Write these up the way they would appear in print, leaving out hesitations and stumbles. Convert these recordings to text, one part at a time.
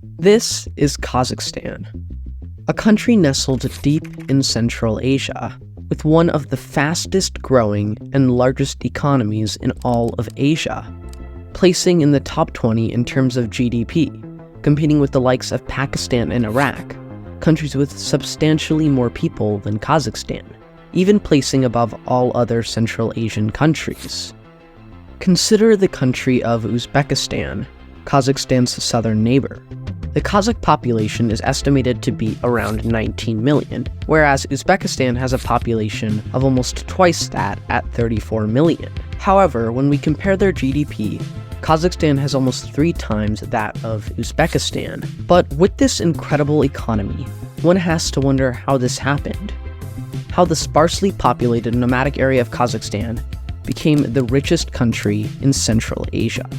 This is Kazakhstan, a country nestled deep in Central Asia, with one of the fastest growing and largest economies in all of Asia, placing in the top 20 in terms of GDP, competing with the likes of Pakistan and Iraq, countries with substantially more people than Kazakhstan, even placing above all other Central Asian countries. Consider the country of Uzbekistan, Kazakhstan's southern neighbor. The Kazakh population is estimated to be around 19 million, whereas Uzbekistan has a population of almost twice that at 34 million. However, when we compare their GDP, Kazakhstan has almost 3 times that of Uzbekistan. But with this incredible economy, one has to wonder how this happened. How the sparsely populated nomadic area of Kazakhstan became the richest country in Central Asia.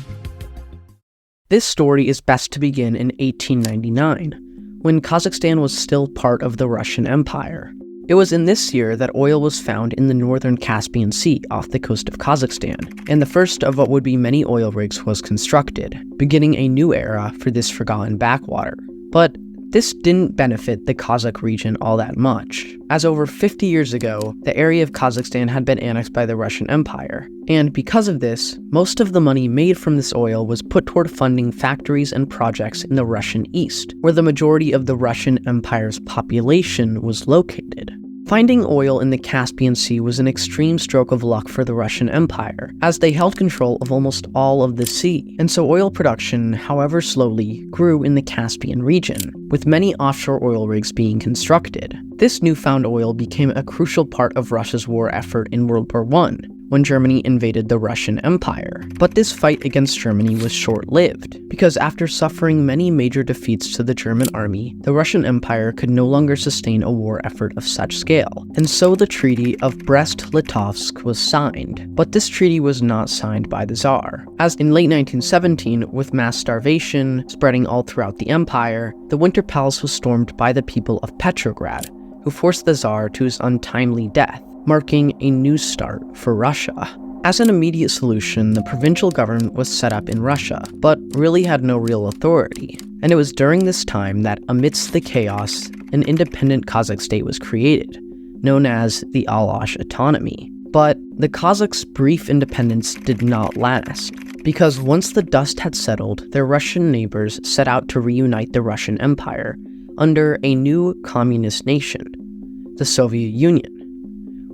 This story is best to begin in 1899, when Kazakhstan was still part of the Russian Empire. It was in this year that oil was found in the northern Caspian Sea off the coast of Kazakhstan, and the first of what would be many oil rigs was constructed, beginning a new era for this forgotten backwater. But this didn't benefit the Kazakh region all that much, as over 50 years ago, the area of Kazakhstan had been annexed by the Russian Empire, and because of this, most of the money made from this oil was put toward funding factories and projects in the Russian East, where the majority of the Russian Empire's population was located. Finding oil in the Caspian Sea was an extreme stroke of luck for the Russian Empire, as they held control of almost all of the sea, and so oil production, however slowly, grew in the Caspian region, with many offshore oil rigs being constructed. This newfound oil became a crucial part of Russia's war effort in World War I, when Germany invaded the Russian Empire. But this fight against Germany was short-lived, because after suffering many major defeats to the German army, the Russian Empire could no longer sustain a war effort of such scale, and so the Treaty of Brest-Litovsk was signed. But this treaty was not signed by the Tsar, as in late 1917, with mass starvation spreading all throughout the empire, the Winter Palace was stormed by the people of Petrograd, who forced the Tsar to his untimely death, marking a new start for Russia. As an immediate solution, the provincial government was set up in Russia, but really had no real authority. And it was during this time that, amidst the chaos, an independent Kazakh state was created, known as the Alash Autonomy. But the Kazakhs' brief independence did not last, because once the dust had settled, their Russian neighbors set out to reunite the Russian Empire under a new communist nation, the Soviet Union,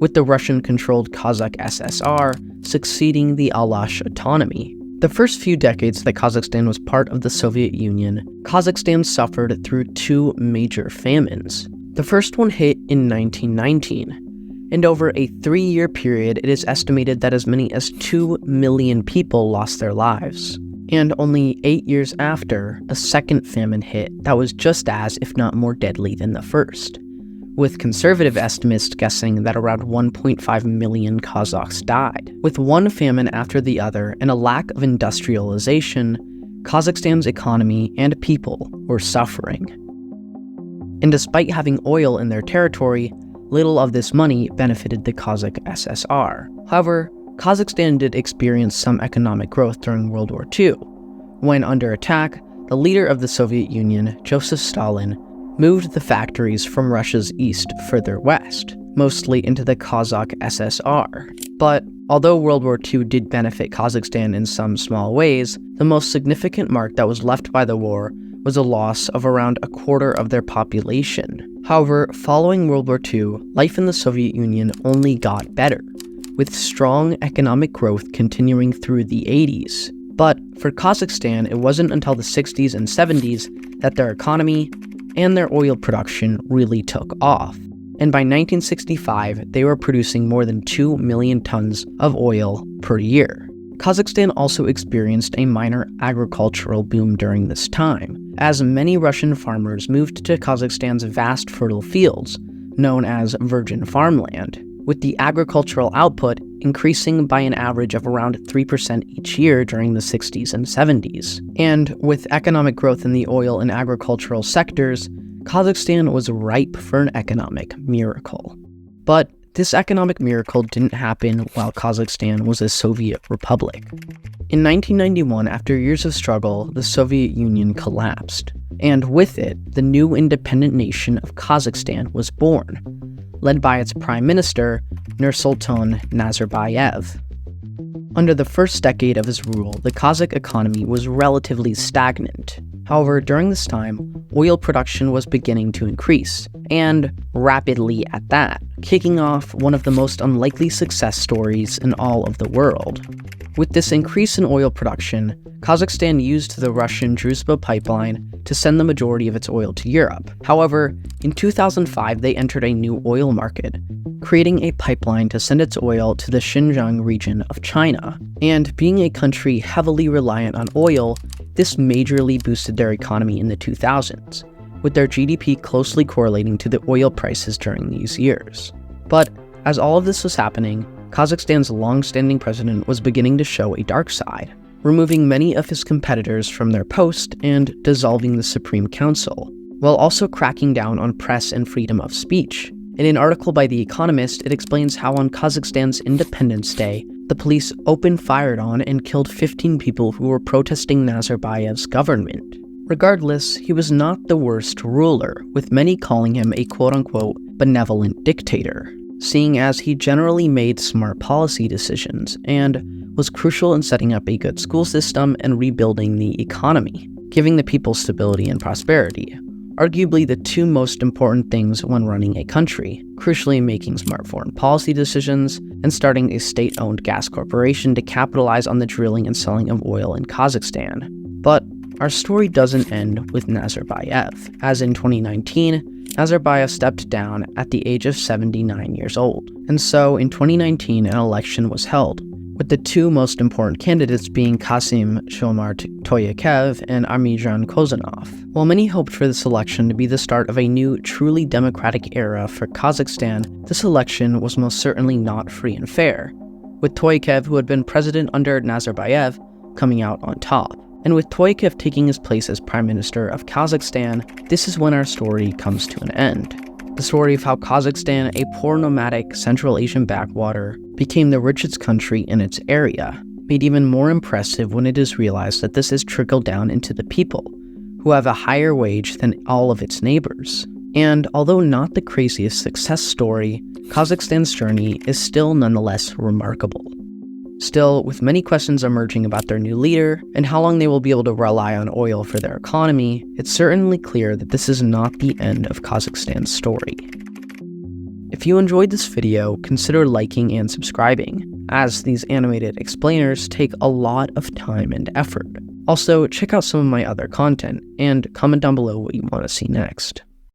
with the Russian-controlled Kazakh SSR succeeding the Alash Autonomy. The first few decades that Kazakhstan was part of the Soviet Union, Kazakhstan suffered through 2 major famines. The first one hit in 1919, and over a 3-year period it is estimated that as many as 2 million people lost their lives. And only 8 years after, a second famine hit that was just as, if not more deadly than the first, with conservative estimates guessing that around 1.5 million Kazakhs died. With one famine after the other and a lack of industrialization, Kazakhstan's economy and people were suffering. And despite having oil in their territory, little of this money benefited the Kazakh SSR. However, Kazakhstan did experience some economic growth during World War II, when under attack, the leader of the Soviet Union, Joseph Stalin, moved the factories from Russia's east further west, mostly into the Kazakh SSR. But although World War II did benefit Kazakhstan in some small ways, the most significant mark that was left by the war was a loss of around a quarter of their population. However, following World War II, life in the Soviet Union only got better, with strong economic growth continuing through the 80s. But for Kazakhstan, it wasn't until the 60s and 70s that their economy and their oil production really took off. And by 1965, they were producing more than 2 million tons of oil per year. Kazakhstan also experienced a minor agricultural boom during this time, as many Russian farmers moved to Kazakhstan's vast fertile fields, known as virgin farmland, with the agricultural output increasing by an average of around 3% each year during the 60s and 70s. And with economic growth in the oil and agricultural sectors, Kazakhstan was ripe for an economic miracle. But this economic miracle didn't happen while Kazakhstan was a Soviet republic. In 1991, after years of struggle, the Soviet Union collapsed, and with it, the new independent nation of Kazakhstan was born, led by its prime minister, Nursultan Nazarbayev. Under the first decade of his rule, the Kazakh economy was relatively stagnant. However, during this time, oil production was beginning to increase, and rapidly at that, kicking off one of the most unlikely success stories in all of the world. With this increase in oil production, Kazakhstan used the Russian Druzhba pipeline to send the majority of its oil to Europe. However, in 2005 they entered a new oil market, creating a pipeline to send its oil to the Xinjiang region of China. And being a country heavily reliant on oil, this majorly boosted their economy in the 2000s, with their GDP closely correlating to the oil prices during these years. But as all of this was happening, Kazakhstan's long-standing president was beginning to show a dark side, removing many of his competitors from their post and dissolving the Supreme Council, while also cracking down on press and freedom of speech. In an article by The Economist, it explains how on Kazakhstan's Independence Day, the police opened fire on and killed 15 people who were protesting Nazarbayev's government. Regardless, he was not the worst ruler, with many calling him a quote-unquote benevolent dictator, seeing as he generally made smart policy decisions and was crucial in setting up a good school system and rebuilding the economy, giving the people stability and prosperity, arguably the two most important things when running a country, crucially making smart foreign policy decisions and starting a state-owned gas corporation to capitalize on the drilling and selling of oil in Kazakhstan. But our story doesn't end with Nazarbayev, as in 2019, Nazarbayev stepped down at the age of 79 years old. And so, in 2019, an election was held, with the two most important candidates being Kassym-Jomart Tokayev and Armjan Kozanov. While many hoped for this election to be the start of a new, truly democratic era for Kazakhstan, this election was most certainly not free and fair, with Tokayev, who had been president under Nazarbayev, coming out on top. And with Tokayev taking his place as Prime Minister of Kazakhstan, this is when our story comes to an end. The story of how Kazakhstan, a poor nomadic Central Asian backwater, became the richest country in its area, made even more impressive when it is realized that this has trickled down into the people, who have a higher wage than all of its neighbors. And although not the craziest success story, Kazakhstan's journey is still nonetheless remarkable. Still, with many questions emerging about their new leader and how long they will be able to rely on oil for their economy, it's certainly clear that this is not the end of Kazakhstan's story. If you enjoyed this video, consider liking and subscribing, as these animated explainers take a lot of time and effort. Also, check out some of my other content, and comment down below what you want to see next.